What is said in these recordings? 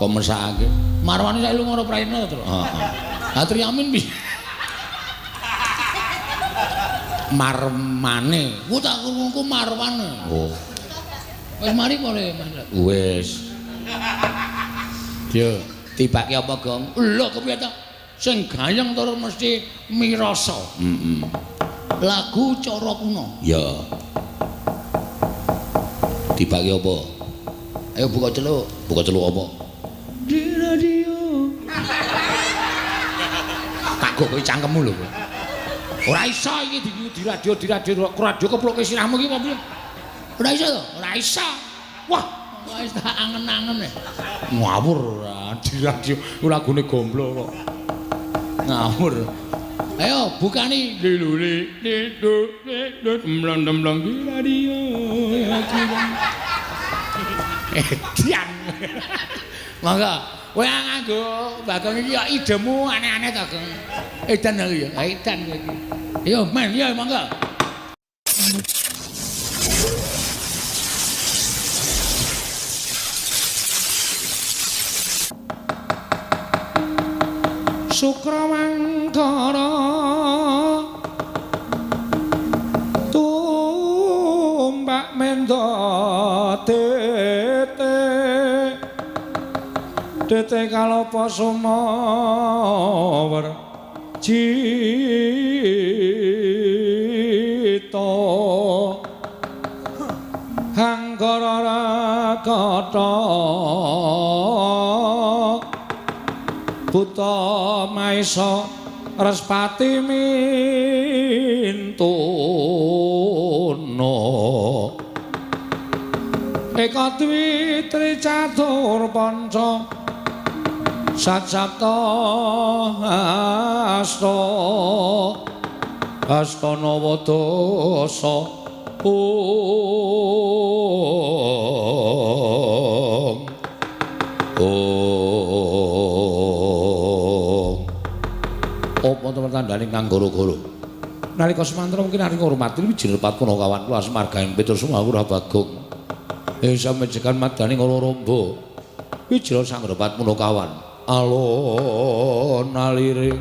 kok mesake. Marwani saiki lunga karo Prairna to, Tru. Heeh. Lah Triamin piye? Marmane. Ku tak krungu Marwane. Oh. Wis mari kok Mas. Wis. Yo, tibake apa, Gong? Lho kepiye to? Sing gayeng tur mesti mirasa. Heeh. Lagu cara kuno. Ya. Tibake apa? Ayo buka celuk. Buka celuk apa? Di radio. Tak gogoki cangkemmu lho. Ora iso iki di radio keploke sirahmu iki apa piye? Ora iso to? Ora iso. Wah, wis tak angen-angen. Ngawur di radio lagune gomblo kok. Ngawur. Ayo bukani lilule mlong-mlong di radio. Edian. Mangga kowe nganggo Bagong iki ya idemu aneh-aneh to, Gong. Edan aku ya, edan kowe iki. Yo men, yo mangga. Sukrawangkara tumbak mendo tete kalopo sumawar cito hanggara rakata buta maisa respati mintuna eka dwi tricatur panca sacapta astana wadasa apa tandane kang goro-goro nalika semantra mungkin ari ngurmati wijinepat punakawan kula semargaing Petrus Sumawura Bagong samejekan madani kala rombo wijira sangrepat punakawan alon alire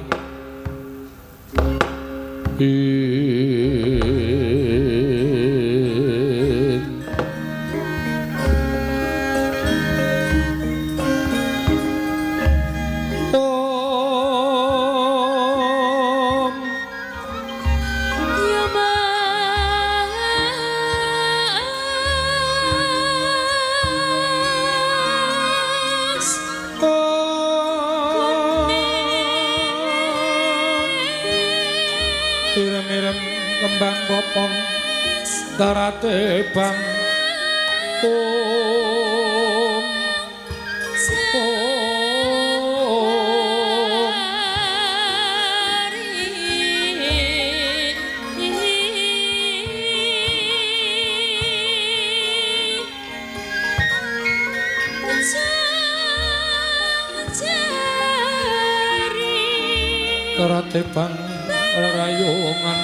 darate bang darate bang rayongan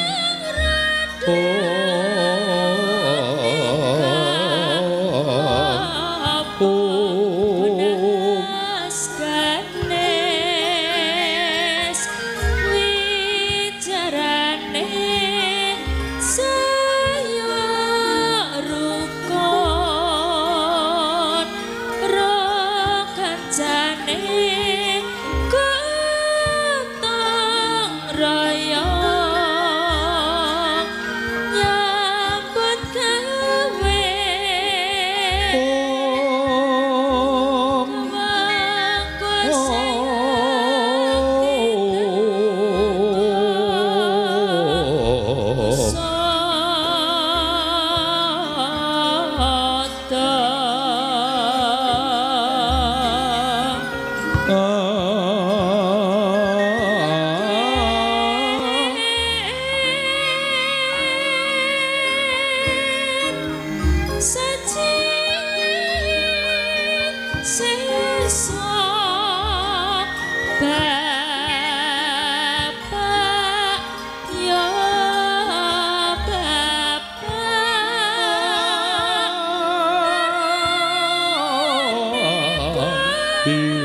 Be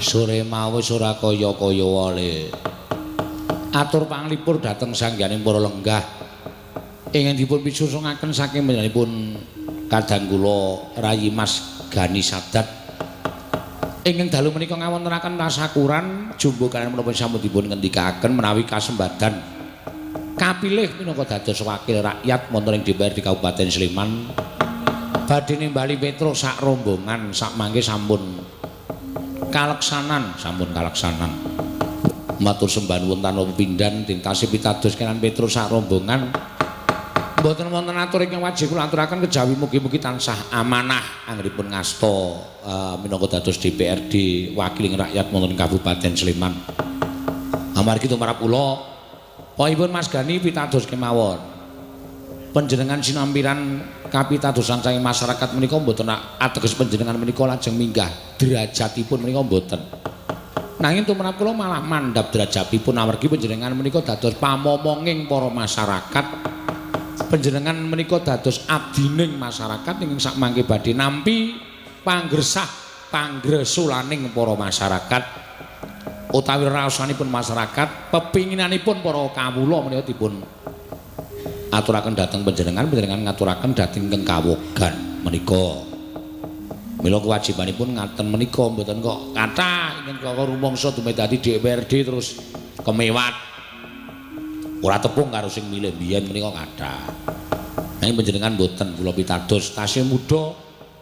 Sore mawis ora kaya-kaya wale. Atur panglipur dhateng sangganing para lenggah. Ingin dipun pisusungaken saking panjenenganipun kadang kula Rayi Mas Gani Sadat. Ingkang dalu menika ngawontenaken tasakuran jumbo kaliyan menapa sampun dipun ngendikaken menawi kasembadan kapilih minangka dados wakil rakyat wonten ing DPR di Kabupaten Sleman. Badhe nimbali Petruk sak rombongan sak mangke sampun kaleksanan. Matur sembah nuwun tanpa pindhan tintasi pitados kenan Petrus sak rombongan. Mboten wonten atur ingkang wajib kula aturaken kejawi mugi-mugi tansah amanah anggenipun ngasta minangka dados DPRD wakiling rakyat wonten Kabupaten Sleman. Amargi tumrap kula Paipun Mas Gani pitados kemawon. Panjenengan sinampiran kapitadosan saking masyarakat menika mboten ateges panjenengan menika lajeng minggah derajatipun menika mboten. Nanging tumrap kula malah mandhap derajatipun amargi panjenengan menika dados pamomonging para masyarakat. Panjenengan menika dados abdining masyarakat ingkang sakmangke badhe nampi panggresah panggresulaning para masyarakat utawi raosanipun masyarakat, pepinginanipun para kawula menika dipun aturaken dhateng panjenengan ngaturaken dhateng ingkang kawogan menika. Mila kewajibanipun ngaten menika mboten kok kathah ingkang kok rumangsa dumedadi DPRD terus kemewat. Ora tepung karo sing milih biyen menika kathah. Nanging panjenengan mboten kula pitados tasih muda,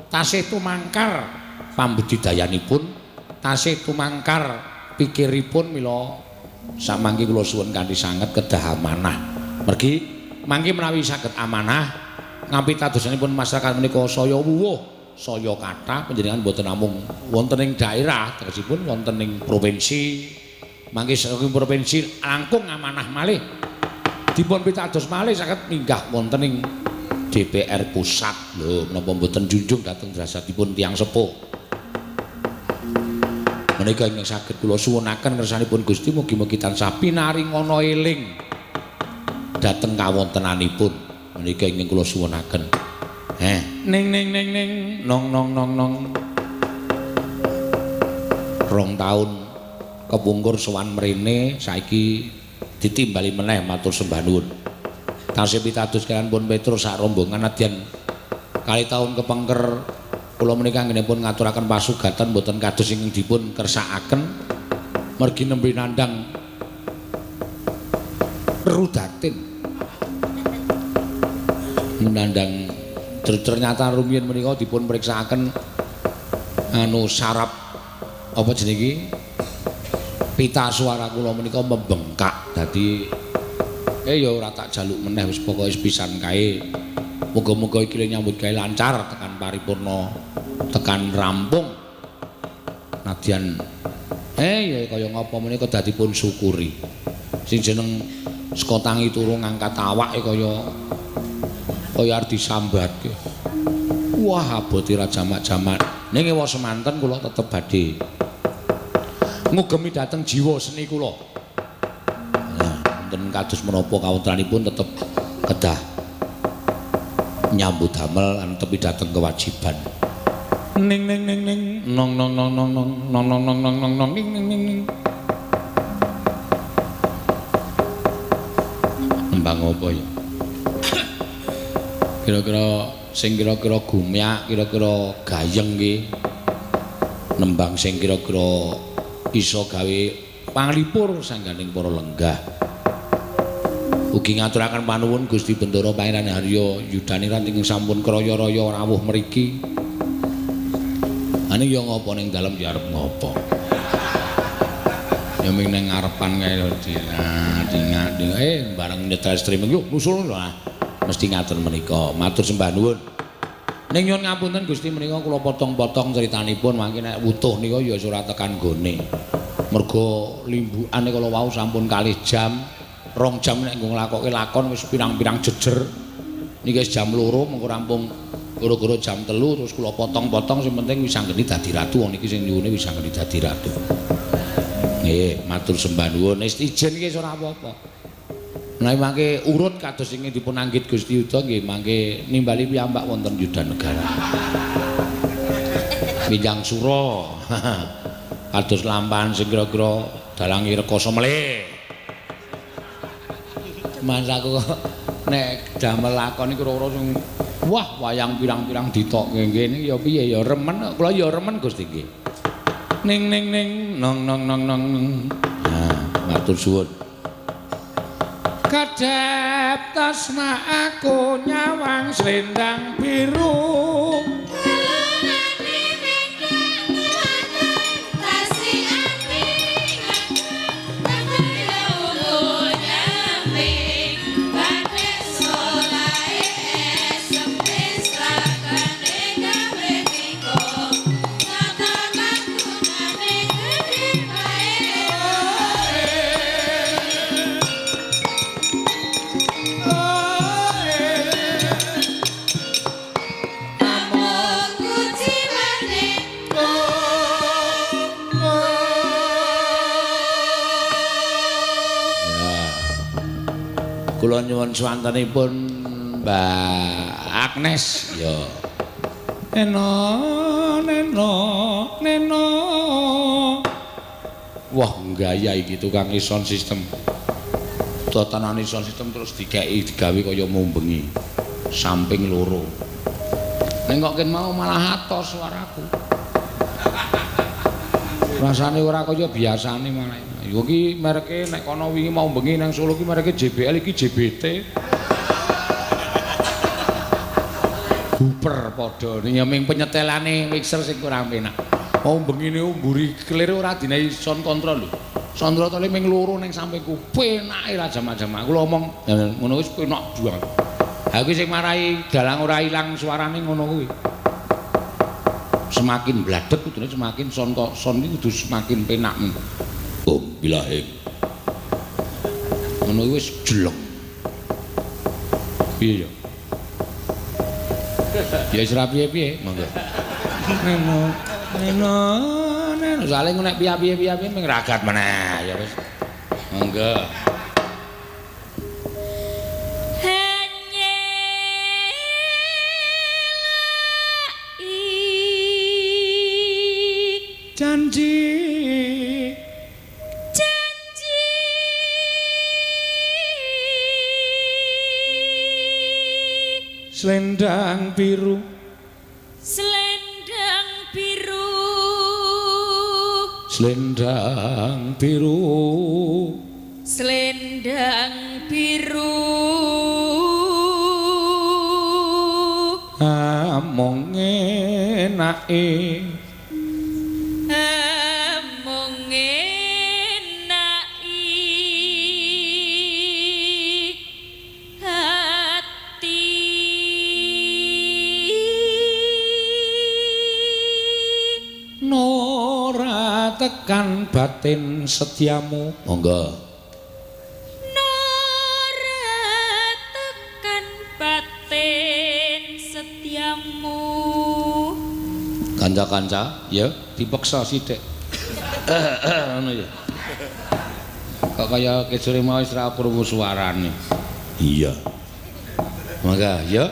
tasih tumangkar pambudidayanipun, tasih tumangkar pikiripun mila samangke kula suwun kanthi sanget kedah amanah. Mergi mangke menawi saged amanah ngampitadosanipun masyarakat menika saya wuwuh, saya kathah panjenengan mboten namung wonten ing daerah, tegesipun wonten ing provinsi. Mangke saking provinsi langkung amanah malih dipun pitados malih saged minggah wonten ing DPR pusat. Lho menapa mboten junjung dhateng drasatipun tiyang sepuh. Menika ingkang saged kula suwunaken ngersanipun Gusti mugi-mugi tansah pinaringana eling dhateng kawontenanipun. Menika ingkang kula suwunaken. Ning nong nong 2 taun kepungkur sowan mrene saiki ditimbali meneh matur sembah nuwun. Tasih pitados kaliyan pun Petrus sak rombongan nadyan kali taun kepengker kula menika anggenipun ngaturaken pasugatan boten kados ingkang dipun kersakaken mergi nembe nandhang Rudatin. Nandhang ternyata rumiyin menika dipun priksakaken anu saraf apa jenenge iki pita suara kula menika membengkak dadi ya ora tak jaluk meneh wis pokoke pisan kae muga-muga iki nyambut gawe lancar tekan paripurna tekan rampung nadyan ya kaya ngapa menika dadi pun syukuri sing jeneng saka tangi turu ngangkat awake kaya arep disambatke wah abote ra jamak-jamak ning ewa semanten kula tetep badhe ngugemi dhateng jiwa seni kula. Nah, wonten kados menapa kawontenanipun tetep kedah nyambut damel lan tepi dhateng kewajiban. Ning nong ning. Nembang apa ya? Kira-kira sing kira-kira gumyak, kira-kira gayeng nggih. Nembang sing kira-kira iso gawe panglipur sangganing para lenggah. Ugi ngaturaken panuwun Gusti Bendara Pangeran Harya Yudaniran ingkang sampun kraya-raya rawuh mriki. Ane ya ngapa ning dalem ya arep ngapa. Ya ming ning ngarepan kae ding bareng nyetel streaming yo nusul lho. Mesti ngaten menika. Matur sembah nuwun. Ning nyuwun ngapunten Gusti menika kula potong-potong critanipun mangke nek wutuh nika ya ora tekan gone. Mergo limbukane kala wau sampun 2 jam, 2 jam nek nggo nglakoke lakon wis pirang-pirang jejer. Niki wis jam 2 mengko rampung gara-gara jam 3 terus kula potong-potong sing penting wis anggeni dadi ratu wong niki sing nyuwune wis anggeni dadi ratu. Nggih, matur sembah nuwun. Wis ijen iki ora apa-apa. Menawi mangke urut kados ingkang dipun anggit Gusti Yuda nggih mangke nimbali piyambak wonten Yudanegara. Minjang sura. Kados lampahan sing kira-kira dalangi rekoso melih. Masaku nek damel lakon iku ora sing wah wayang pirang-pirang ditokke ngene ya piye ya remen kula ya remen Gusti nggih. Ning nong. Nah, matur suwun. Kadep tasma aku nyawang selendang biru kula nyuwun swantenipun Mbak Agnes ya. Neno. Wah, gaya iki tukang sound system. Totanane sound system terus digawe kaya mumbengi. Samping loro. Ning kok ken mau malah atos suaraku. Rasane ora kaya biasane malah. Yo ki mereke nek kono wingi mau bengi nang Solo ki mereke JBL iki JBT. Buper padha ning ming penyetelane mixer sing kurang penak. Mau bengine mburi clear ora dinahi sound control lho. Sound control ming loro ning sampingku. Penake ra jam-jam. Kula omong ngono wis penak juang. Ha kuwi sing marai dalang ora ilang suarane ngono kuwi. Semakin bladek kudune semakin sound iki kudu semakin penak. Bilahe ngono wis jelek piye ya ya wis ra piye-piye monggo neno sale nek piye-piye ming ragat meneh ya wis monggo janji selendang biru selendang biru selendang biru selendang biru among enake among enaki hati nora tekan batin setiamu monggo kanca-kanca ya dipeksa sithik ngono ya kok kaya kecure mau wis ra krungu suarane iya mangga ya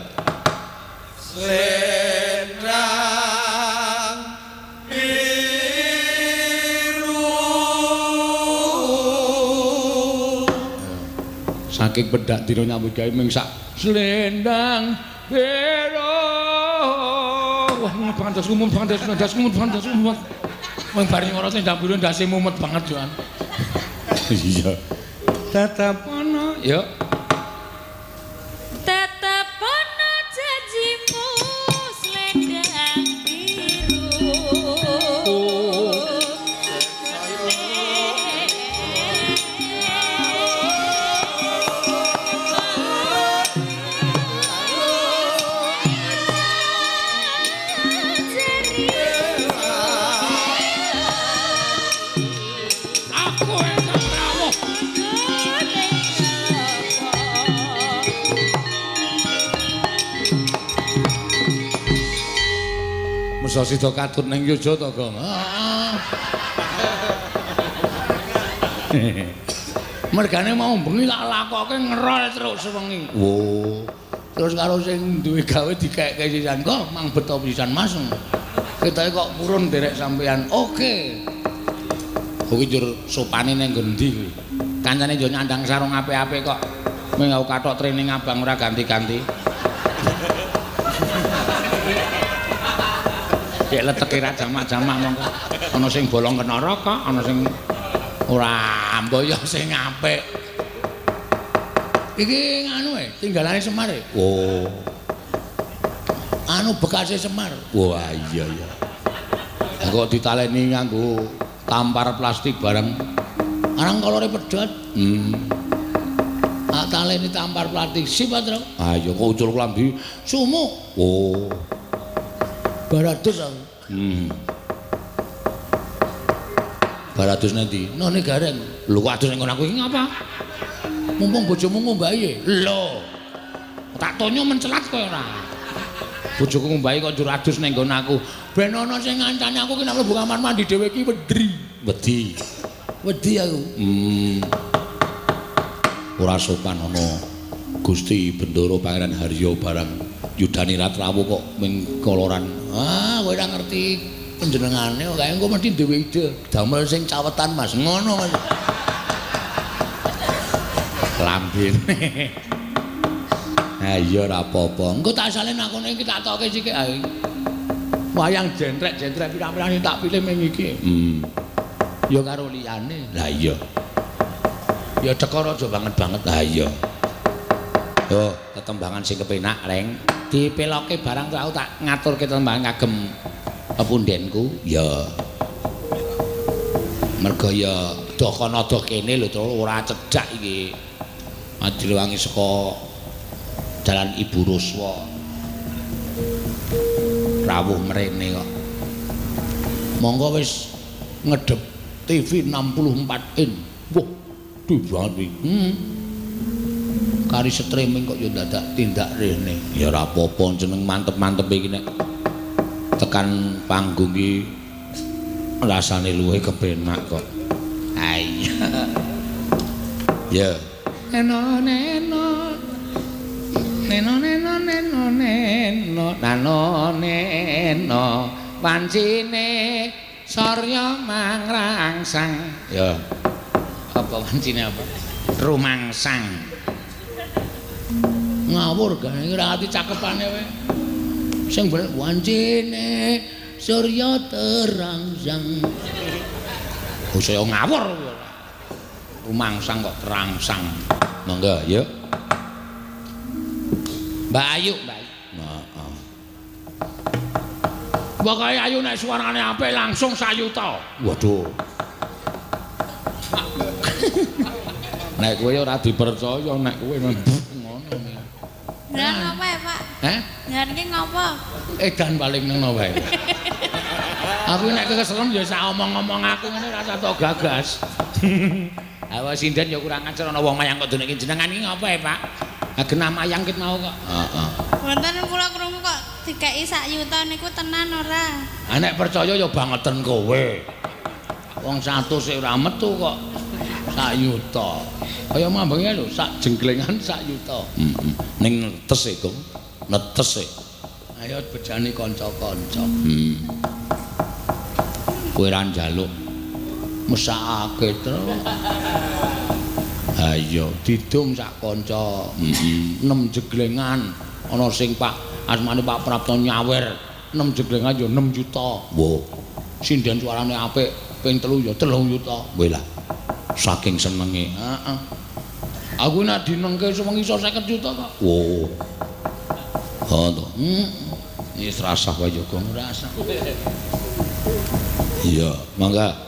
selendang biru saking pedak dina nyambut gawe ming sak selendang biru pantes umum pantes umum wong bareng ora sing ndambune ndase mumet banget joan iya tatapono yo tatapono janjimu selendang biru mesa sida katut ning yoja to, Gong. Mergane mau bengi tak lakoke ngerol terus wengi. Wo. Terus karo sing duwe gawe dikek-kek sisan, kok mang beto pisan Mas. Ketoke kok purun derek sampean. Oke. Kuwi njur sopane ning ngendi kuwi? Kancane yo nyandang sarung apik-apik kok. Ming aku kathok training abang ora ganti-ganti. Dek leteke ra jamak-jamak mongko. Ana sing bolong kena neraka, ana sing ora mboyo sing apik. Iki anu tinggalane Semar e. Oh. Anu bekase Semar. Wah iya ya. Kok ditaleni nganggo tampar plastik bareng. Arang kolore pedhot. Taleni tampar plastik sifat ro. Ayo kok ucul klambi sumuk. Oh. Baratus aku. Baratus nanti. None gareng. Lho kok adus ning kono aku iki ngapa? Mumpung bojomu ngombahi. Lho. Tak tonyo mencelat kowe ora. Bojoku ngombahi kok njur adus ning nggon aku. Ben ana sing ngancani aku ki nek mlebu kamar mandi dhewe iki wedri. Wedi. Wedi aku. Ora sopan ana Gusti Bendoro Pangeran Haryo barang yudani Ratrawu kok ming koloran. Ah, kowe ora ngerti panjenengane kok engko mesti duwe ide. Damel sing cawetan Mas. Ngono Mas. Lambene. Ha iya ora apa-apa. Engko tak asale nakone iki tak tokke sithik ae. Wayang jentrek-jentrek pirang-pirang sing tak pilih ming iki. Ya karo liyane. Lah iya. Ya dekor aja banget-banget. Lah iya. Yo, tetembangan sing kepenak, Reng. Dipeloke barang aku tak ngaturke tetembangan kagem pundenku. Ya. Mergo ya do kono do kene lho ora cedhak iki. Adilewangi saka Jalan Ibu Ruswa. Rawuh mrene kok. Monggo wis ngedep TV 64 in. Wah, duh banget iki. Kari streaming kok yo dadak tindak rene. Ya ora apa-apa jeneng mantep-mantep iki nek tekan panggung iki rasane luwih kepenak kok. Ayo. Ya. Neno neno. Neno neno neno neno nano neno pancine Sarya mangrangsang. Ya. Apa wancine apa? Rumangsang. Ngawur gawe ora ati cakepane wae. Sing bener wancine surya terangsang. Oh saya ngawur. Rumangsang kok terangsang. Monggo ya. Mbak Ayu, Mbak Ayu. Heeh. Mbak Ayu nek suarane apik langsung sayuta. Waduh. Nek kowe ora dipercaya nek kowe ngono. Lah ngapa ya, Pak? Heh? Ngan iki ngapa? Edan paling neno wae. Aku nek keselen ya sak omong-omong aku ngene ora tok gagas. Awas sinden ya kurang ajar ana wong mayang kok duneke jenengan iki ngapa ya, Pak? Genah mayang kit mau kok. Heeh. Wonten kula krungu kok dikeki sak yuta niku tenan ora? Ha nek percaya ya bangeten kowe. Wong 100 sik ora metu kok. Sak yuta. Kaya mambenge lho, sak jengklengan sak yuta. Ning netes e, Gong. Netes e. Ayo bejani kanca-kanca. Kowe ra njaluk mesakake terus. Ayo didum sak kanca. 6 jeglengan ana sing Pak asmane Pak Prapto nyawer 6 jeglengan ya 6 juta. Wo. Sinden suarane apik, ping 3 ya 3 juta. Kowe lah. Saking senenge. Heeh. Aku nek dinengke sewengi iso 50 juta kok. Wo. Ha to. Wis rasah wae yo Gong, rasah. Iya, mangga.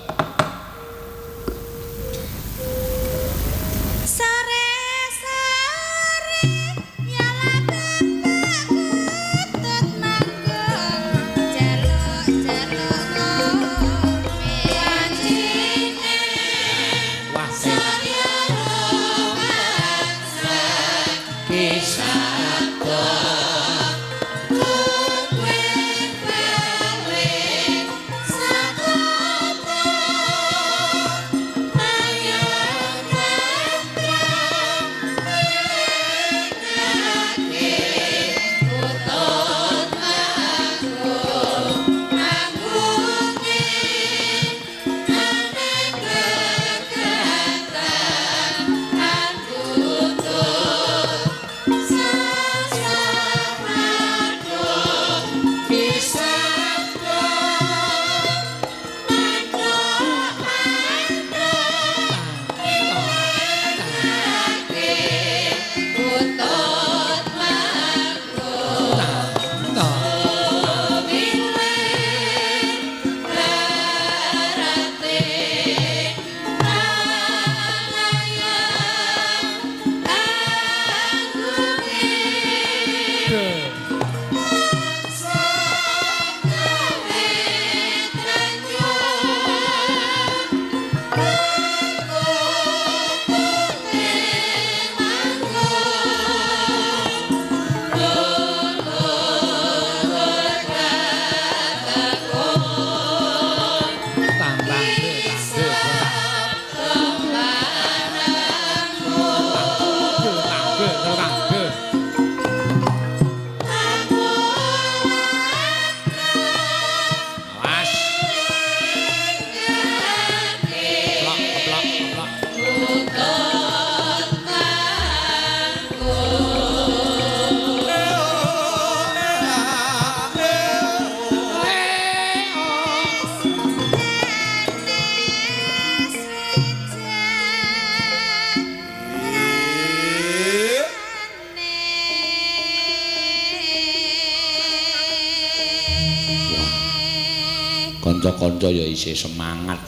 Kanca-kanca ya isih semangat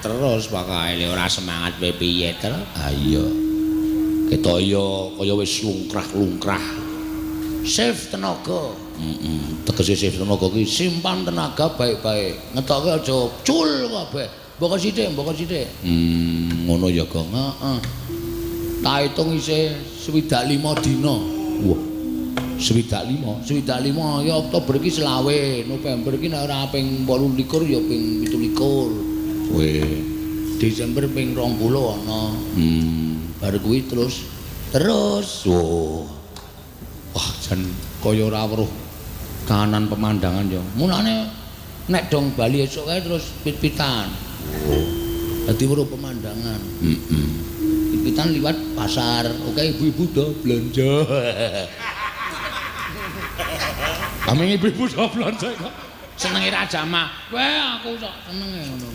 terus pokoke ora semangat piye terus. Ha iya. Ketok ya kaya wis lungkrah-lungkrah. Save tenaga. Tegese save tenaga kuwi simpan tenaga baik-baik. Ngetoke aja cul kabeh. Mbok sithik. Ngono ya, Gong. Heeh. Tak hitung isih 25 dina. Wah. 25 ya Oktober iki selawe, November iki nek ora ping 28 ya ping 27. Weh, Desember ping 20 ana. Bar kuwi terus. Wah, jan kaya ora weruh kahanan pemandangan ya. Mulane nek dong bali esuk kae terus pit-pitan. Dadi weruh pemandangan. Pit-pitan liwat pasar. Oke ibu-ibu do belanja. Kami ibu-ibu do belanja kok. Senenge ra jamah. Wah, aku sok senenge ngono.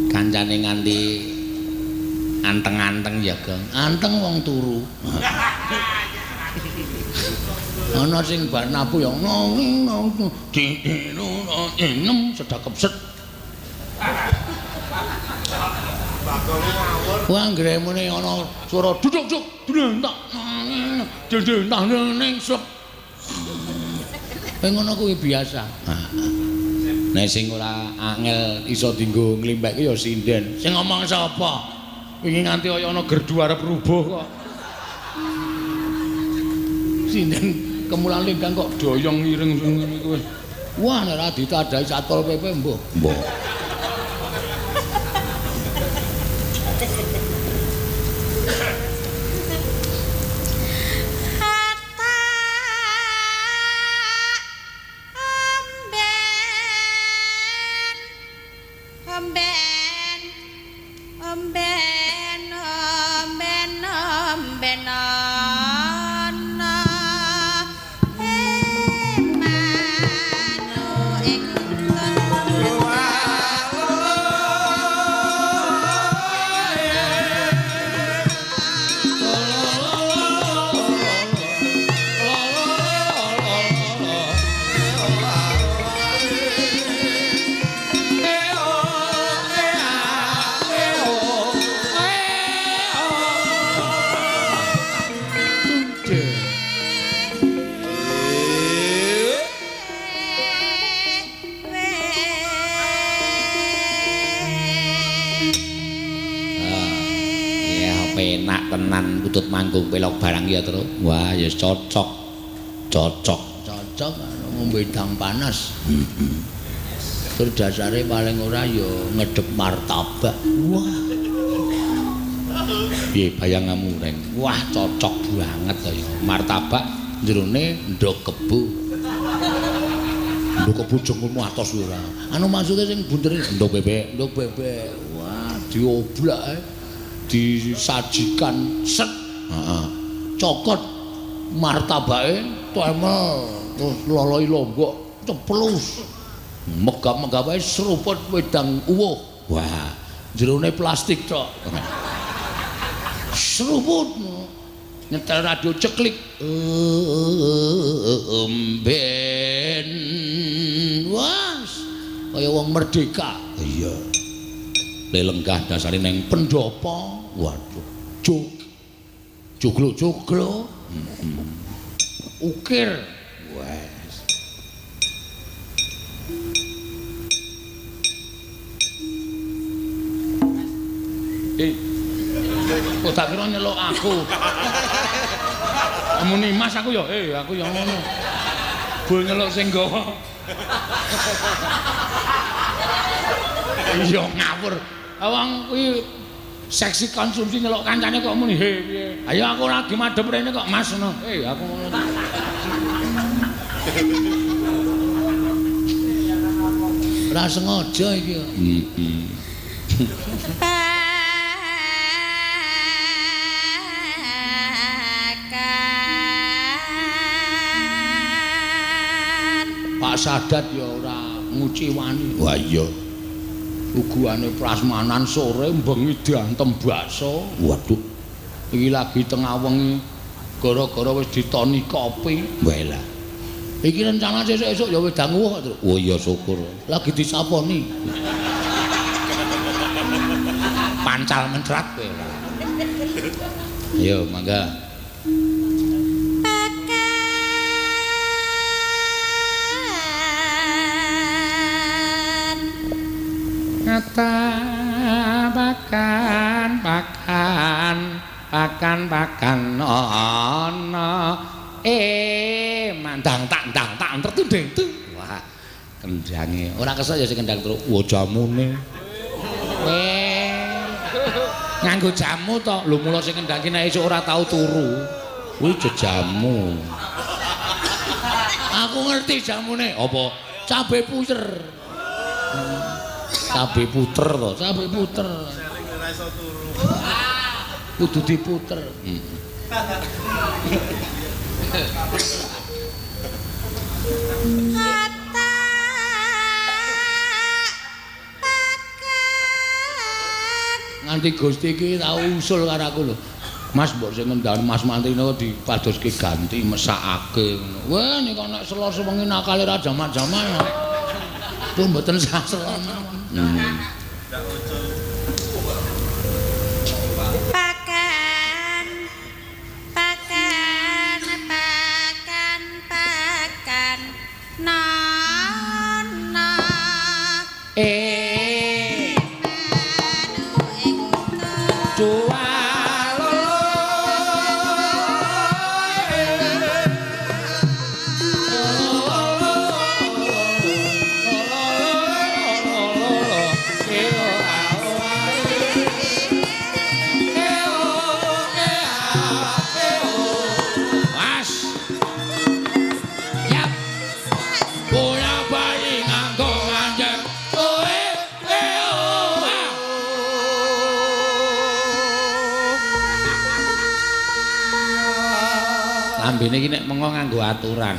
Kancane nganti anteng-anteng ya, Gang. Anteng wong turu. Ana sing bar nabu ya enem sedakep set. Wah anggere muni ana swara duduk-duduk dentak. Dentak ning slep. Ngono kuwi biasa. Nek sing ora angel iso dienggo nglimpekke ya sinden. Sing ngomong sapa? Wingi nganti kaya ana gerdu arep rubuh kok. Sinden kemulan lingkang kok doyong ireng ngene kuwi. Wah nek ora ditadai Satpol PP mbok. Mbok. Penak tenan utut manggung pelok barang ya terus. Wah ya cocok. Cocok ngombe dang panas. Terus dasare paling ora ya ngedep martabak. Wah. Piye bayanganmu Reng? Wah cocok banget to ya. Martabak jerone ndok kebu. Ndok kebu jengkulmu atos ora. Anu maksude sing bunder ndok bebek. Wah dioblak disajikan set cokot martabake temel terus loloi lombok ceplus megap-megap wae seruput wedang uwuh wah jerone plastik tok seruput nyetel radio ceklik emben was kaya wong merdeka iya lenggah dasare neng pendopo waduh joglo ukir wes kok tak kira nyeluk aku muni Mas aku ya aku yang ngono bol nyeluk sing nggawa iya ngawur awang kuwi seksi konsumsi nyelok kancane kok muni he piye ayo aku lagi madhep rene kok Mas ngono aku ngono ora sengaja iki Pak Sadat ya ora nguciwani wah iya uguane prasmanan sore bengi diantem bakso. Waduh. Iki lagi tengah wengi gara-gara wis ditoni kopi. Walah. Iki rencana sesuk-esuk ya wedang uwuh kok. Oh iya syukur. Lagi disaponi. Pancal mencrat kowe. Ayo mangga. Nata pakan ana mandang tak tertundeng tuh. Wah, kendange ora kesel ya sing kendang terus. Wo jamune. Nganggo jamu to. Lho mula sing kendang ki nek esuk ora tau turu. Kuwi jejamu. Aku ngerti jamune apa? Cabe puter. Cabe puter to, cabe puter. Ora iso turu. Kudu diputer. Kata pakan Nganti Gusti iki tau usul karo aku lho. Mas mbok sing ngendhan Mas Mantrine kok dipadoske ganti mesakake ngono. Wah nek nek selor sewengi nakale ra jaman-jaman. Pun mboten sasel. Lambene iki nek mengo nganggo aturan.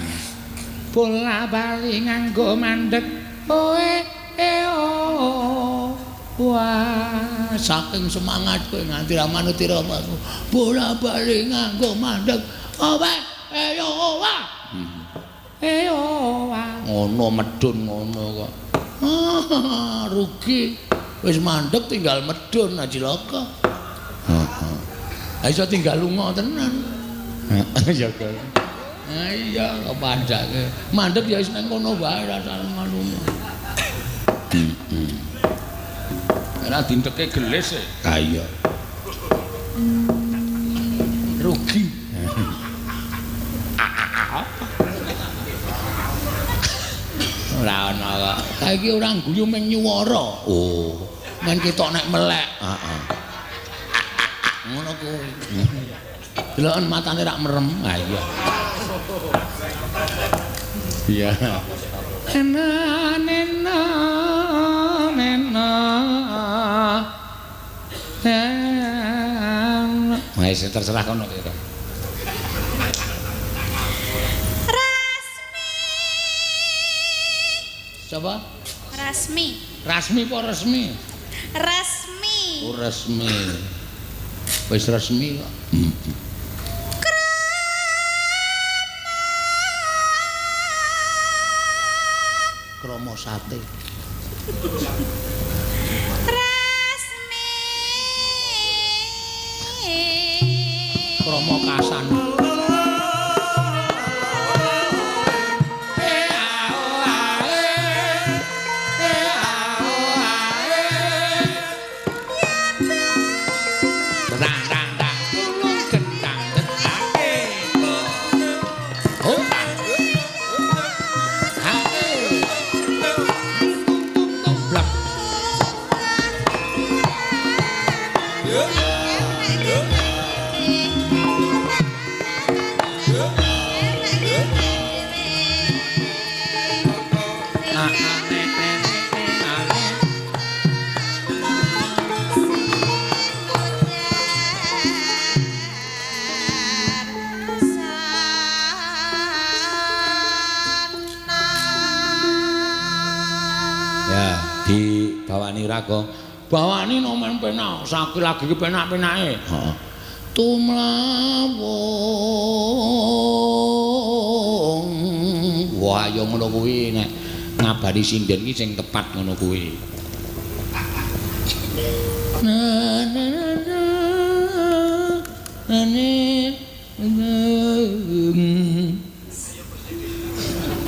Bola bali nganggo mandeg. Oe wah, saking semangat kowe nganti ra manut iramamu. Bola bali nganggo mandeg. Oe wah. Ngono medun ngono kok. Rugi. Wis mandeg tinggal medun aja loko. Heeh. Iso tinggal lunga tenan. Ya kan. Iya kok pandake. Mandeg ya wis nang kono wae rasane ngono. Ora dinteke gelis e. Ha iya. Rugi. Ora ana kok. Saiki ora guyu ming nyuwara. Oh, men ketok nek melek. Heeh. Ngono kuwi. Deloken matane rak merem. Ha iya. Iya. Nena. Wis terserah kono kira. Rasmi. Coba? Rasmi. Rasmi apa resmi? Rasmi. Oh, resmi. Wis resmi kok. Kromo sate. Rasmi. Kromo kasan. Bawani nomen penak, saiki lagi penak-penake. Heeh. Tumlawung. Wah, ya ngono kuwi nek ngabari sinden iki sing tepat ngono kuwi.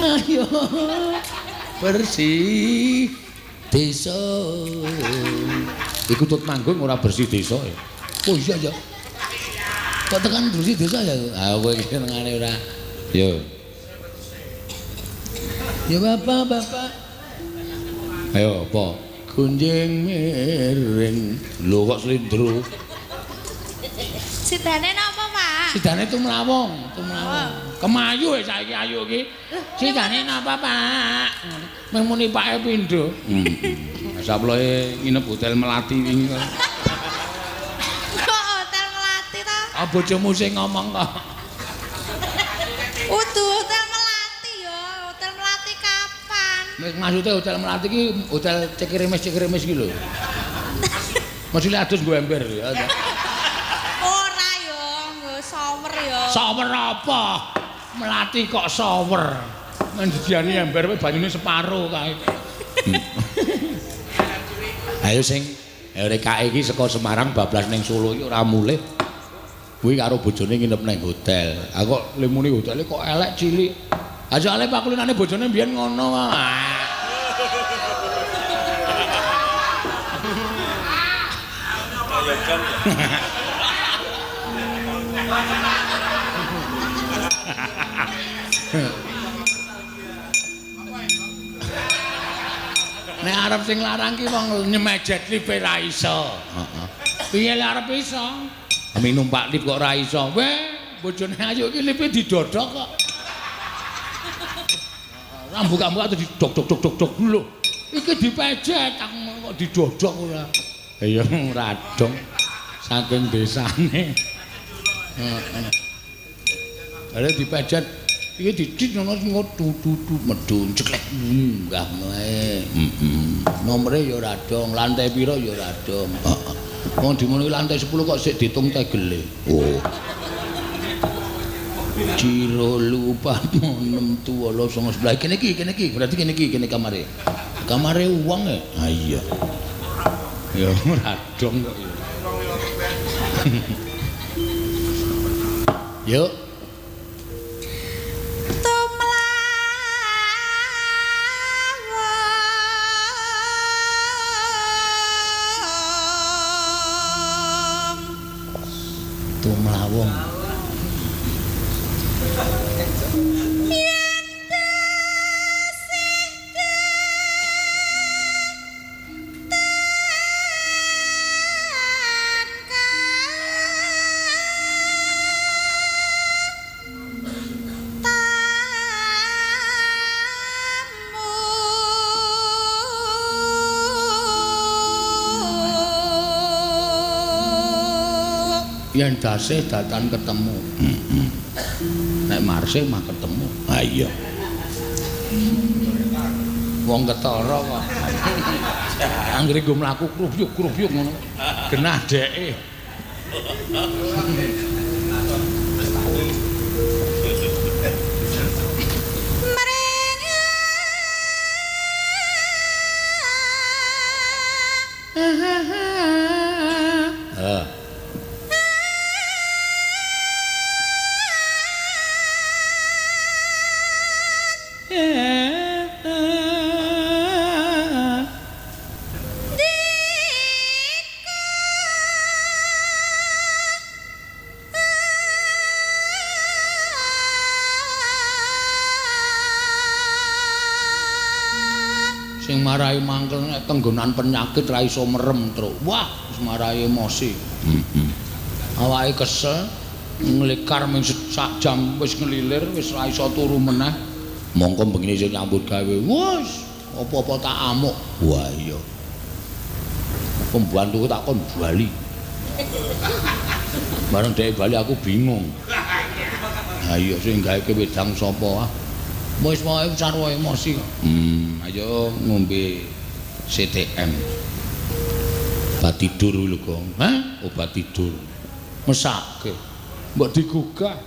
Ayo bersih desa. Iku tut manggung ora bersih desa ya. Oh iya ya. Kok tekan bersih desa ya? Ah kowe iki nengane ora. Yo. Ya bapak. Ayo apa? Gunjing miring. Lho kok slindro. Sidane napa, Pak? Sidane tumlawong. Kemayu saiki ayu iki. Sidane napa, Pak? Meng muni pake pindho. Saploe nginep hotel Melati wingi. Kok hotel Melati ta? Ah bojomu sing ngomong kok. Udu hotel Melati ya. Hotel Melati kapan? Maksudnya hotel Melati iki hotel cekiremes iki lho. Maksudnya adus nggo ember ya. Ora ya, nggo shower ya. Shower apa? Melati kok shower. Mendidiani ember wae banyune separo kae. Ayo sing RKI iki saka Semarang bablas ning Solo iki ora mulih. Kuwi karo bojone nginep ning hotel. Aku kok lemune hotele kok elek cilik. Ajale pakulinane bojone mbiyen ngono wae. Nek arep sing larang ki wong nyemejet lipe ra iso. Heeh. Piye lek arep iso? Ami numpak lip kok ra iso. Weh, bojone ayu iki lipe didodok kok. Ora buka-buka terus didok-dok lho. Iki dipejet kok didodok ora. Ya radong saking desane. Heeh. Are dipejet iki didit ngono tutu medun ceklek enggak wae. Nomere ya ora dong, lantai pira ya ora dong. Heeh. Wong dimuni lantai 10 kok sik ditung tegele. Oh. Ciro lupa monem tuwala 19. Kene iki, berarti kene kamare. Kamare wong e. Ha iya. Ya ora dong kok ya. Yuk. Tumlawong. Yen dase datan ketemu. Nek marse mah ketemu. Ha iya. Wong ketara kok. Anggere go mlaku krupyuk ngono. Genah dheke. Sing marai mangkel nek tenggonan penyakit ra iso merem truk. Wah, wis marai emosi. Awake kesel nglikar ming sak jam wis ngelilir wis ra iso turu meneh. Mongko begini sing nyambut gawe. Wus, apa-apa tak amuk. Wah iya. Pembantuku tak kon bali. Bareng dhek bali aku bingung. Ha iya sing gawe wedang sapa ah? Wis wae sarwa emosi. Ayo ngombe CTM. Obat tidur lho, Gong. Hah? Obat tidur. Mesake. Mbok digugah.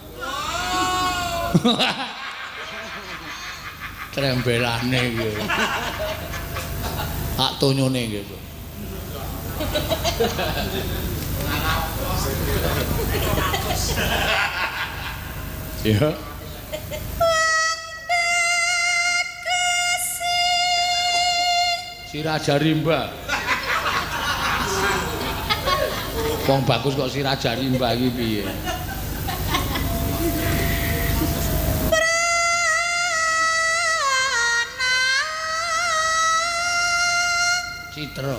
Trembelane iki. Tak tonyone iki. Ya. Si Raja Rimba. Wong bagus kok si Raja Rimba iki piye? Citra.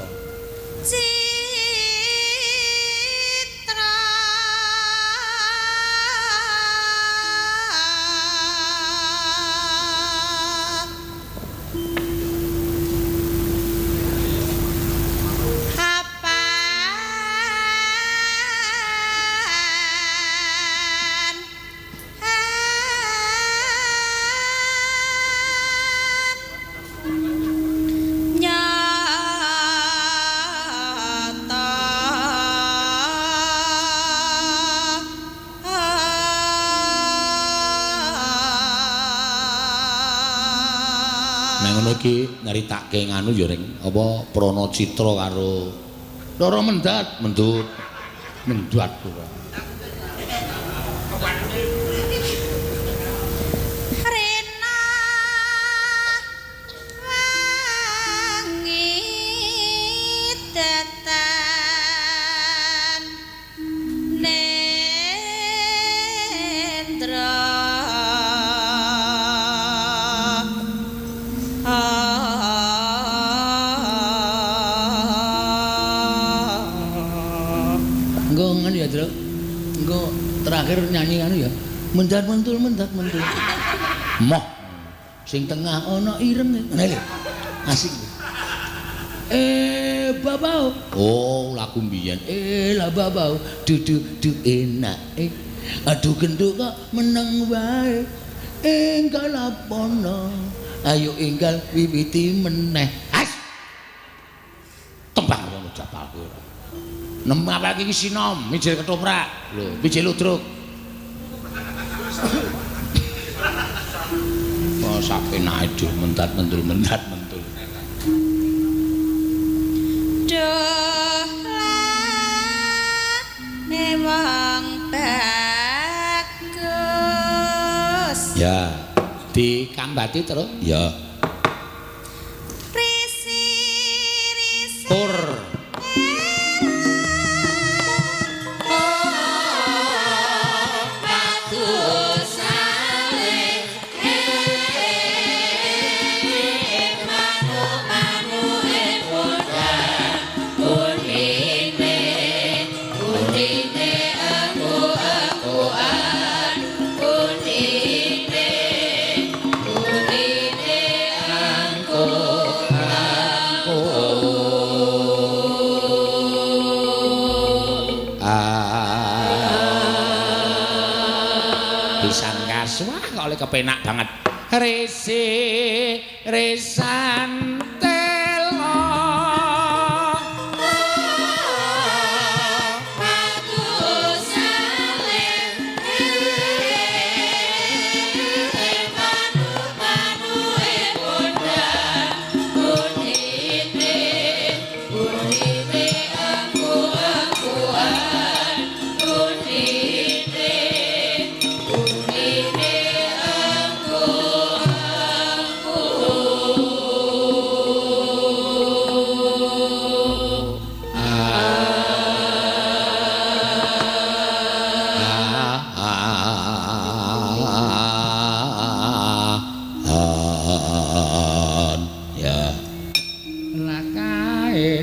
Iki nyeritake nganu ya ring apa Prana Citra karo Rara Mendat mendut kuwi. Rena wangi datan nendra Engko terakhir nyanyi anu ya. Mendat mentul. Moh. Sing tengah ana ireng. Ngene lho. Asik. Babau. Oh, lagu mbiyen. Lah babau. Du enak. Aduh genduk kok meneng wae. Enggal lapono. Ayo enggal wiwiti meneh. As. Tembang ngono japalku. Nem apa iki sinom, mijil ketoprak. Lho, mijil ludruk. Oh, sapenake dhewe mendat mentul. Duh wong bagus. Ya, dikambati terus. Ya. Risi Pur. Wah, oleh kepenak banget. Resan telo. Bagus saleh. Manu bunda. Bunite aku-akuan.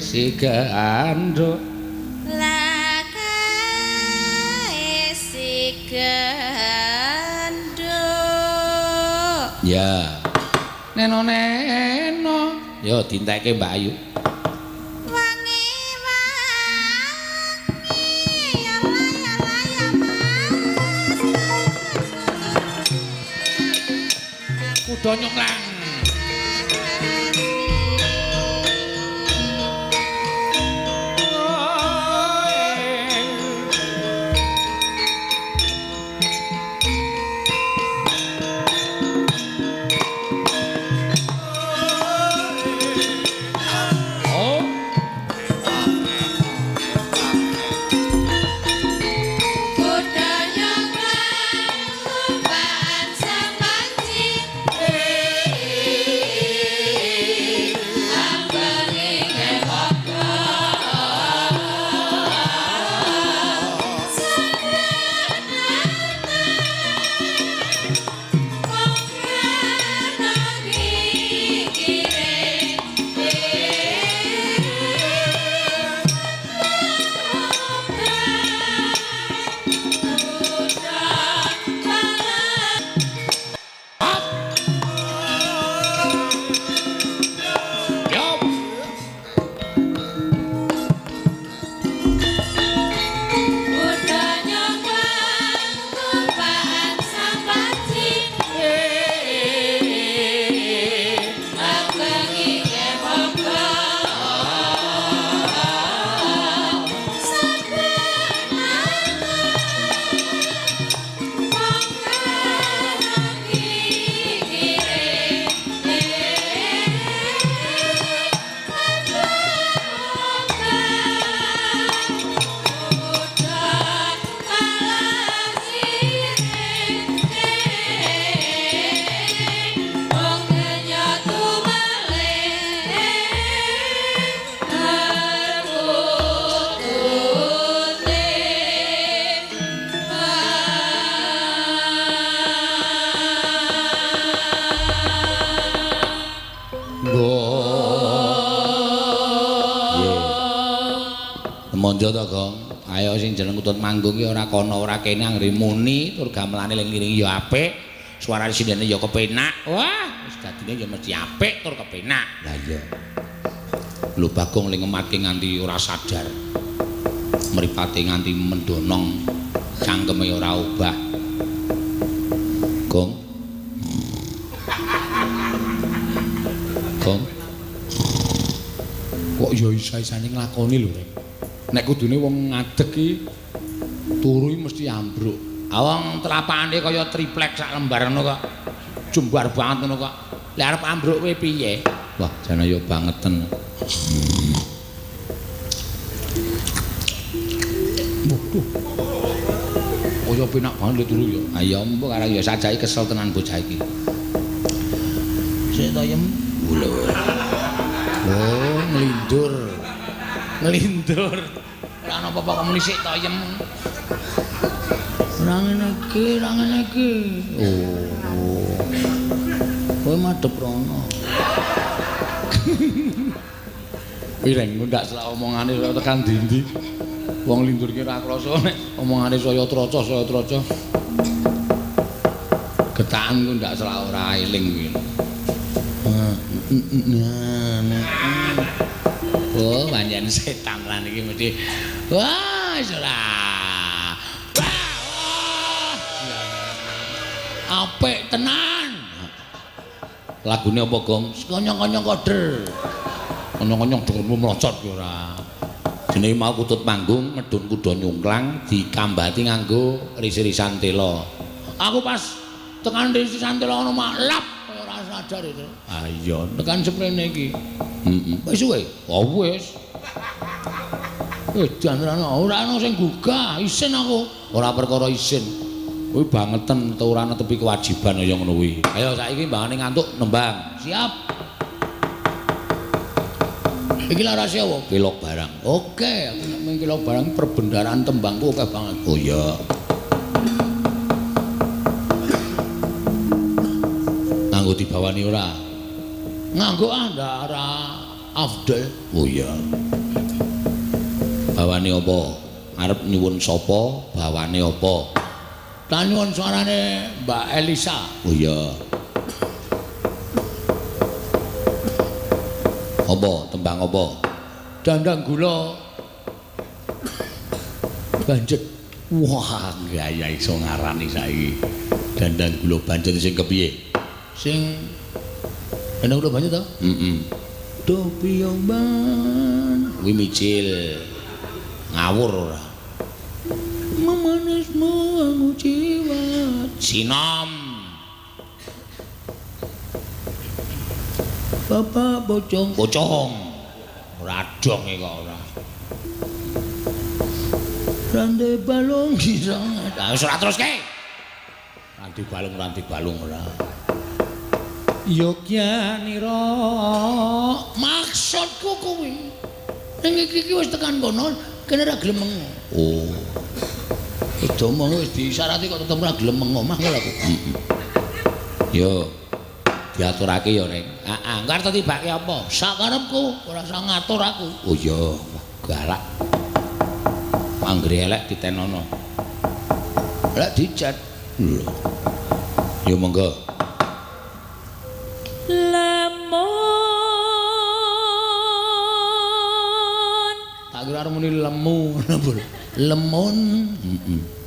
Si ganduk lakae si ganduk ya neno yo dinteke Mbak Ayu wangi yala mas kudu nyonglang Monjo to, Gong. Ayo sing jeneng Kutut Manggung ki ora kono ora kene anggere muni tur gamelane ling-ling ya apik. Suarane sindene ya kepenak. Wah, wis dadine ya mesti apik tur kepenak. Lah iya. Lho Bagong ling ngematke nganti ora sadar. Mripate nganti mendonong. Cangkeme ora obah. Gong. Gong. Kok ya isa-isane nglakoni lho, Rek. Nek kudune wong ngadeg ki turu mesti ambruk. Awang telapakane kaya triplek sak lembar ngono kok. Jembar banget ngono kok. Lek arep ambruk kowe piye? Wah, jane ya bangeten. Waduh. Kaya penak banget lho turu ya. Ayo mbok karang ya sajake kesel tenan bocah iki. Sik to yem. Lho. Oh, nglindur. Nglindur. Ora ana apa-apa kok muni sik to yem. Ora ngene iki. Oh. Kowe madhep rono. Ireng ndak salah omongane kaya tekan ndi-ndi. Wong lindur ki ora krasa nek omongane saya traca. Getakan ku ndak salah ora eling kuwi. Oh, pancen setan lan iki mesti. Wah, wis ora. Apik tenan. Lagune apa, Gong? Konyong-konyong koder. Konyong-konyong dengermu mlocot ki ora. Jenenge mau Kutut Manggung, medun kuda nyungklang dikambati nganggo ris-risan tela. Aku pas tekan ris-risan tela ono maklap kaya ora sadar itu. Ah iya, tekan seprene iki. Wis suwe? Oh wis. Jan ora ana sing gugah, isin aku. Ora perkara isin. Kuwi bangeten turane tepi kewajiban kaya ngono kuwi. Ayo saiki mbangane ngantuk nembang. Siap. Iki lha rahasia apa? Kilok barang. Oke, aku nek mung kilok barang perbendaharaan tembangku akeh banget. Oh iya. Nganggo dibawani ora? Nganggo andara afdal. Oh iya. Bawani apa? Arep nyuwun sapa? Bawane apa? Tak nyuwun suarane Mbak Elisa. Oh iya. Apa? Tembang apa? Dandang gula banjet. Wah, gaya iso ngarani saiki. Dandang gula banjet sing kepiye? Sing dandang gula banjet to? Do piyong ban. Kuwi micil. Ngawur ora. Memanismu aku jiwa. Sinom. Bapak bocong. Bocong. Ora dong iki kok ora. Rande balung bisa. Ah wis ora teruske. Ranti balung ora. Yogyanira. Maksudku kuwi. Ning iki wis tekan kono, kene ra gelem mengo. Oh. Wis omong wis diisyarati kok tetep ora gelem mengo mah lho aku. Yo. Diaturake ya ning. Heeh, engko arep tibake apa? Sakarepku, ora usah ngatur aku. Oh iya, galak. Anggere elek ditenono. Lek dicet. Lho. Yo monggo. Lemon. Tak kira arep muni lemu, lemon. Heeh.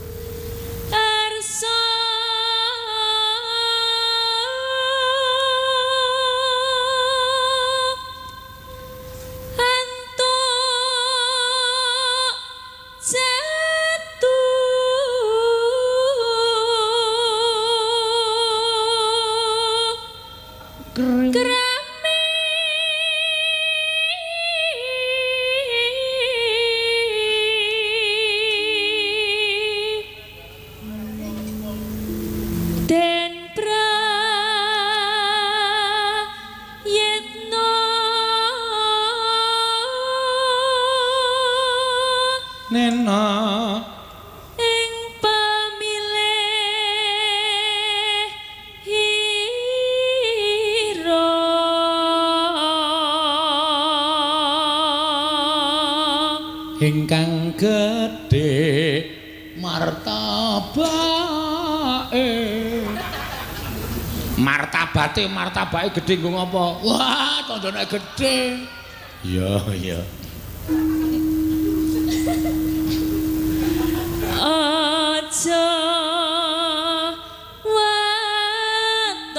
ingkang gedhe martabake. Martabake gedhe nggo ngopo? Wah, tandane gedhe. Iya, iya. Aja wadon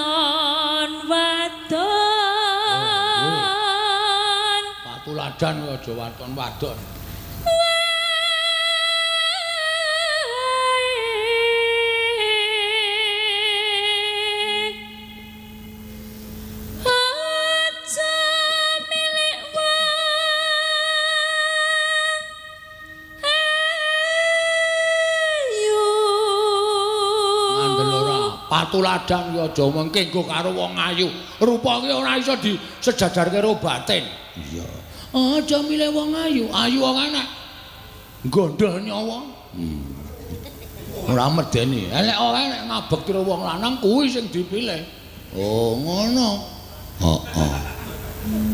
Patuladan aja waton wadon. Patuladan ya aja mengke nggo karo wong ayu. Rupa ki ora iso disejajarke karo batin. Iya. Aja milih wong ayu, ayu wong enak. Gondol nyawa. Ora medeni. Elek ora enak ngabek karo wong lanang kuwi sing dipilih. Oh, ngono. Heeh.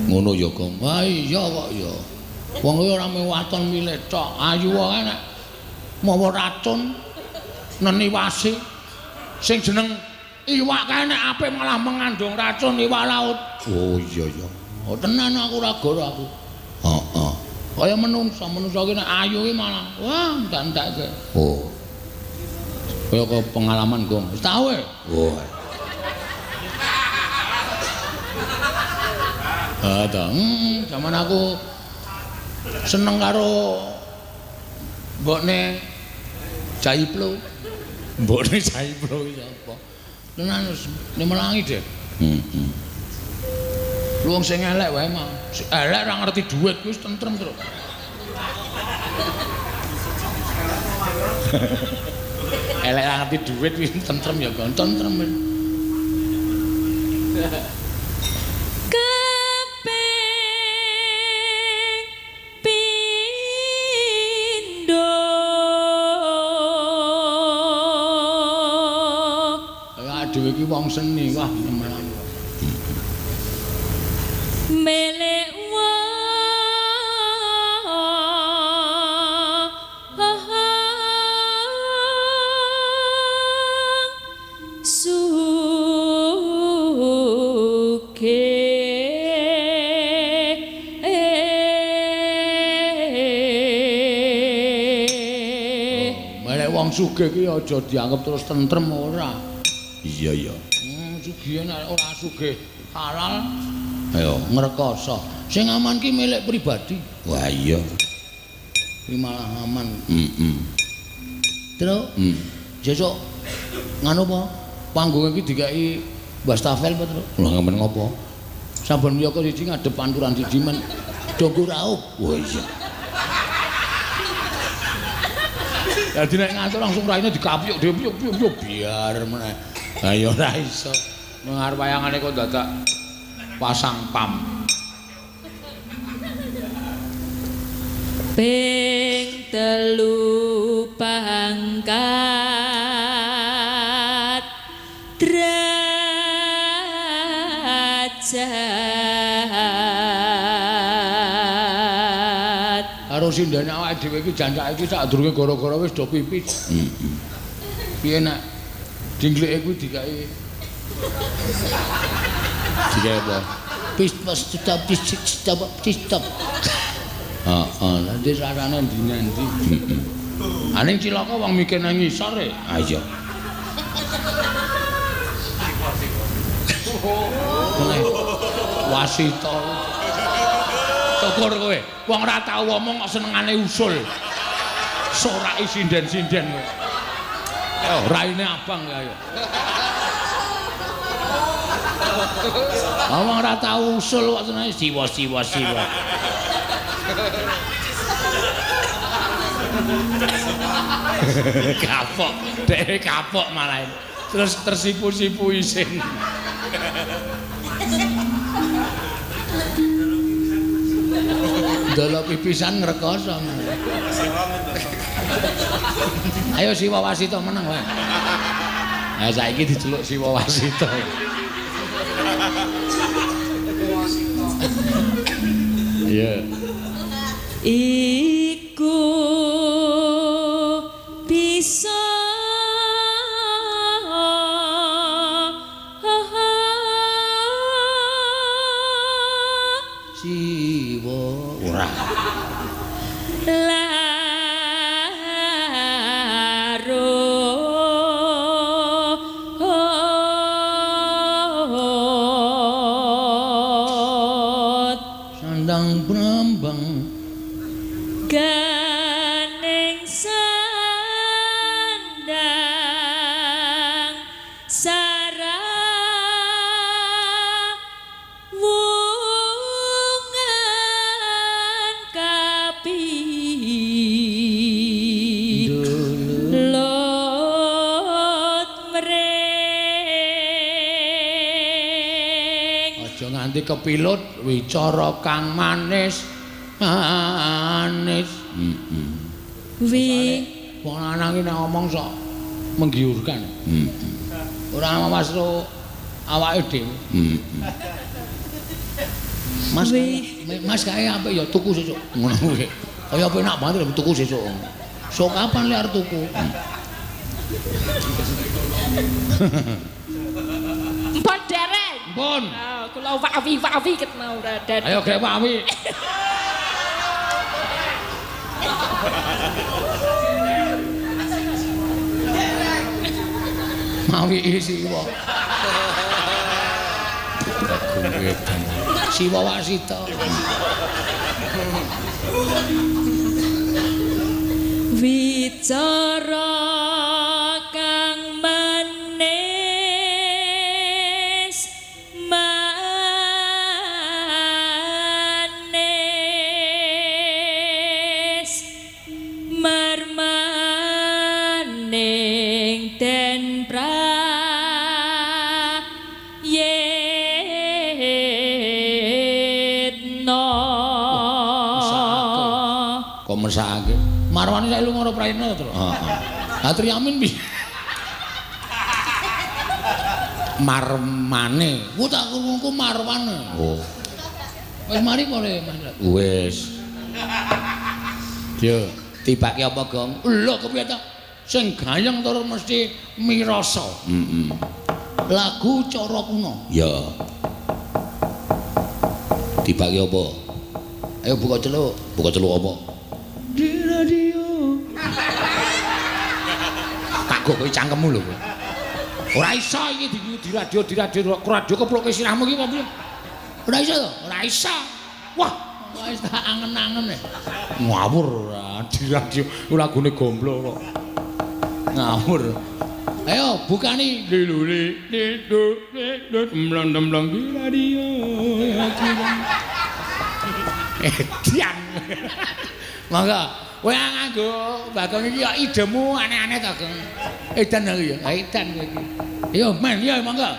Ngono ya, Kang. Ah iya kok ya. Wong kuwi ora mung waton milih tok, ayu wong enak. Mawa racun neniwasi. Sing jeneng iwak kae nek apik malah mengandung racun iwak laut. Oh iya ya. Oh tenan aku ora goro aku. Heeh. Kaya menungsa ki nek ayu ki malah wah entek-entekke. Oh. Kaya ke pengalaman Gong. Wis tau e? Oh. Ta, zaman aku seneng karo mbokne Jaiplo. Mbokne Jaiplo iki sapa? Tenan wis nemelangi deh. Lu wong sing elek wae mah. Elek ora ngerti dhuwit kuwi wis tentrem terus. Elek ora ngerti dhuwit wis tentrem ya, tentrem. Dhewe iki wong seni wah nemelan. Melek wong sugih ki aja dianggep terus tentrem ora. Iya iya. Sugih nek ora sugih halal. Ayo ngrekoso. Sing aman ki milik pribadi. Wah iya. Ki malah aman. Terus sesuk nganu apa? Panggung iki dikai wastafel apa terus? Lha ngamen ngopo? Saben miyaka siji ngadep panturan siji men donggo raup. Wah iya. Dadi nek ngatur langsung raine dikapyuk dhewe piye biar meneh. Ha ya ora iso. Mengarep wayangane kok dadak pasang pam. Ping 3 pangkat derajat. Karo sindene awake dhewe iki jancake iki sadurunge gara-gara wis do pipis. Piye nek dingleke kuwi dikai apa? Pis stop. Heeh, lha ndi sarane ndi-ndi. Ane cilaka wong mikir nang ngisor e. Ha iya. Wasita. Syukur kowe. Wong ora tau ngomong kok senengane usul. Sorake sinden-sinden kowe. Oh, raine abang ya ayo. Wong ora tau usul kok senengane siwa. Kapok, dhewe kapok malah. Terus tersipu-sipu isin. Delok pipisan ngrekoso. Ayo Siwa Wasita meneng wae. Nah saiki diceluk Siwa Wasita. Iya. Iku brembeng ganing sandang sarang wungan kapi lot mring aja nganti kepilut wicara kang manis manis wi wong lanang iki nek ngomong sok menggiurkan ora masuk awake dhewe Mas kae apik ya tuku sesuk ngono kuwi kaya penak banget lek tuku sesuk sok kapan lek arep tuku Mpun dereng Mpun kula wawi ket mau raden ayo grek wawi mawi siwa siwa wasita wicara kang manis manis marmaning den prayitna kok mesake marwani saiki lunga ora prayitna to heeh ha Triamin piye marmane ku tak krungu marwane oh wis mari kok Mas wis yo tibake apa gong lho kepiye to sing gayeng tur mesti mirasa lagu cara kuno ya tibake apa ayo buka celuk apa di radio tak kowe cangkemmu lho kowe ora iso iki di radio keploke sirahmu iki apa piye ora iso to ora iso wah wis tak angen-angen ngawur ora di radio lagune gomblo kok ngawur ayo bukani lelule mlong di radio edian mangga kowe nganggo Bagong iki ya idemu aneh-aneh to Gong edan aku ya edan kowe iki yo men yo mangga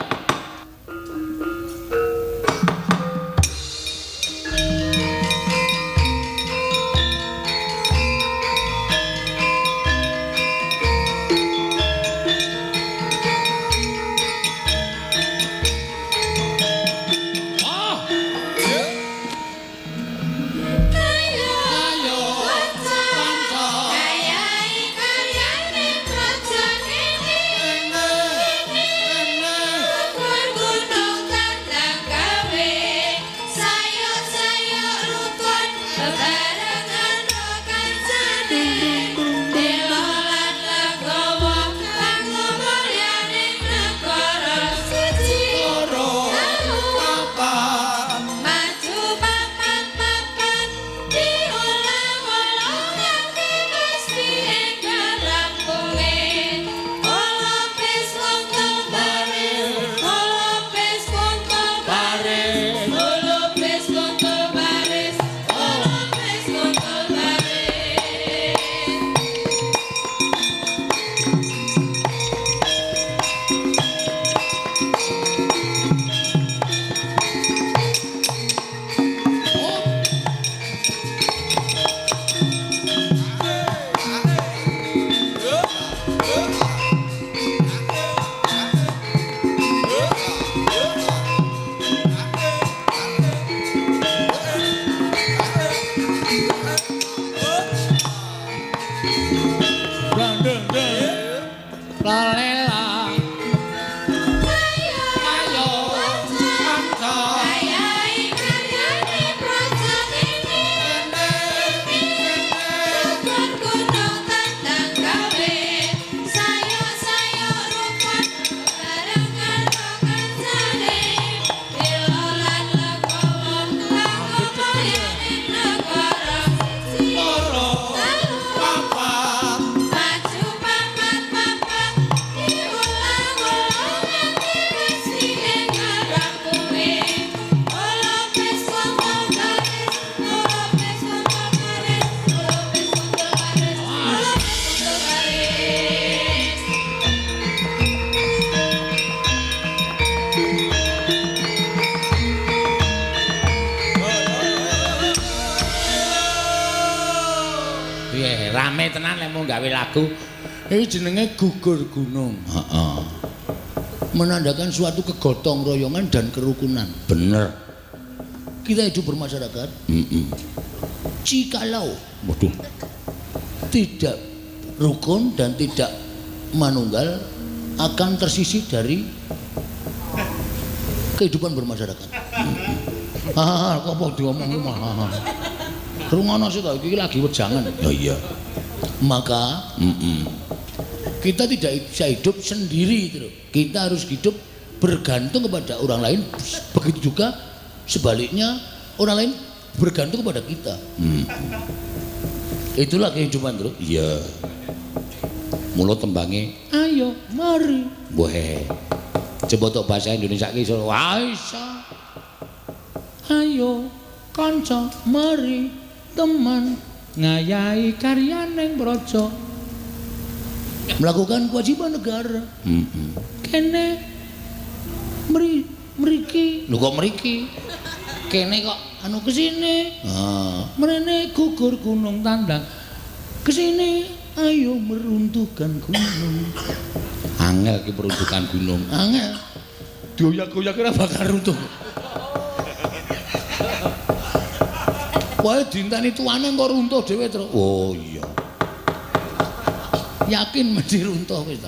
Aneh tenan lek mau gawe lagu. Iki jenenge gugur gunung. Heeh. Menandakan suatu kegotong royongan dan kerukunan. Bener. Kita hidup bermasyarakat. Jikalau tidak rukun dan tidak manunggal akan tersisih dari kehidupan bermasyarakat. Kok diomong mah. Rungono sih iki lagi wejangan. Ya iya. Maka kita tidak bisa hidup sendiri gitu. Kita harus hidup bergantung kepada orang lain. Begitu juga sebaliknya orang lain bergantung kepada kita. Itulah kehidupan terus. Iya. Mula tembange ayo mari. Weh. Coba tok bahasa Indonesia ki iso. Aisyah. Ayo kanca mari teman ngayahi karyaning praja. Melakukan kewajiban negara. Kene mriki. Lho kok mriki? Kene kok anu kesini. Mrene gugur gunung tandang. Kesini ayo meruntuhkan gunung. Angel ki peruntukan gunung. Angel. Dioyak-oyak ora bakal runtuh. Wae dinteni tuane kok runtuh dhewe terus. Oh iya. Yakin mesti runtuh wis ta.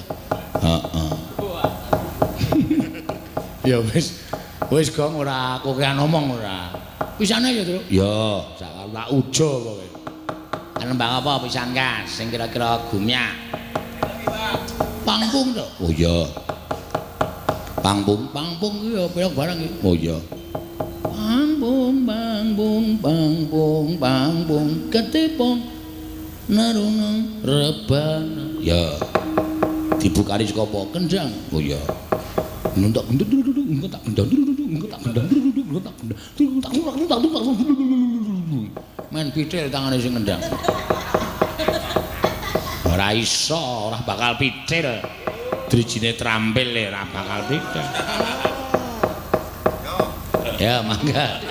Heeh. Ya wis gong ora kokean ngomong ora. Pisane ya, Tru? Ya, sak tak ujo kowe. Nembang apa pisan Kas sing kira-kira gumyak. Pangpung to? Oh iya. Pangpung ki ya pirang barang iki. Oh iya. Bang ketepong narunang rebana. Ya. Dibukani saka apa? Kendang. Oh iya. Nuntak main pitil tangane sing ngendang. Ora iso, ora bakal pitil. Drijine trampil ora bakal pitil. Ya, mangga.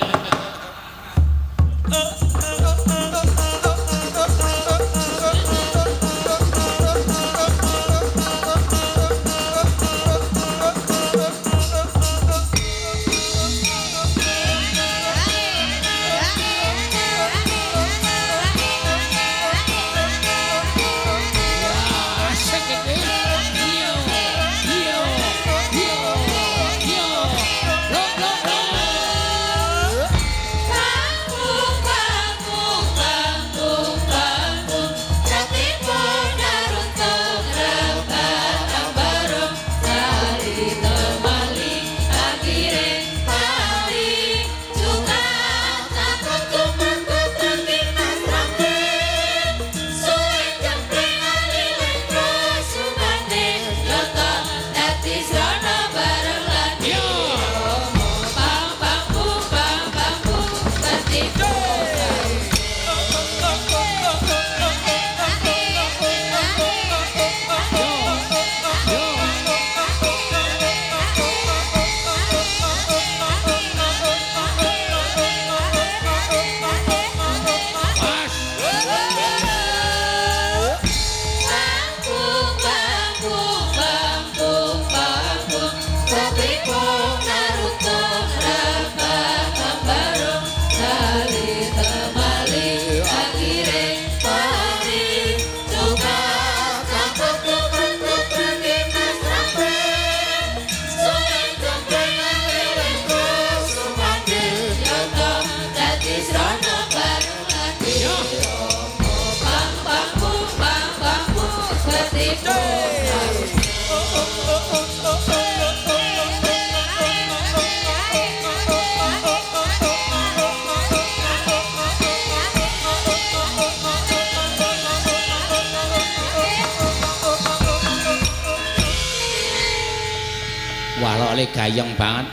Walokne gayeng banget.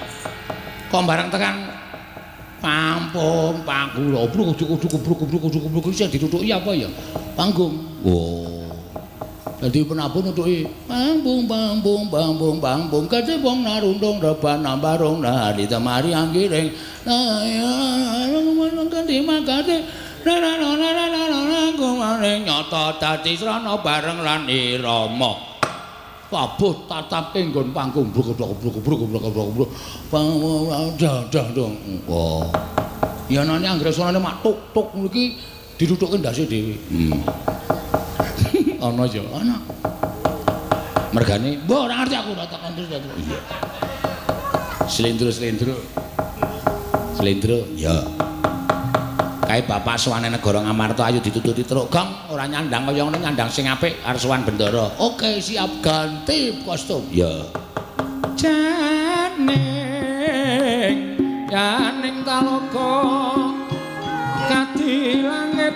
Kok bareng tekan Pampung, panggung lho, kubruk sing ditutuki apa ya? Panggung. Oh. Dadi penabung nutuki panggung, ketepong narundung reban nambarung nari temari anggiring. Ganti makate Kumaring nyata dadi srana bareng lan irama. Pabuh tatap ing nggon panggung bruk-bruk. Oh. Ya nane anggere sonane mak tuk-tuk iki ditutukke ndase dhewe. Ana ya, ana. Mergane, mbok ora ngerti aku ora takon terus. Iya. Slendro. Ya. Kae bapak suwane negara Ngamarta ayo ditututi truk gong, ora nyandang kaya ngene nyandang sing apik arep suwan bendara. Oke, siap ganti kostum. Ya. Yaning talaga kadi langit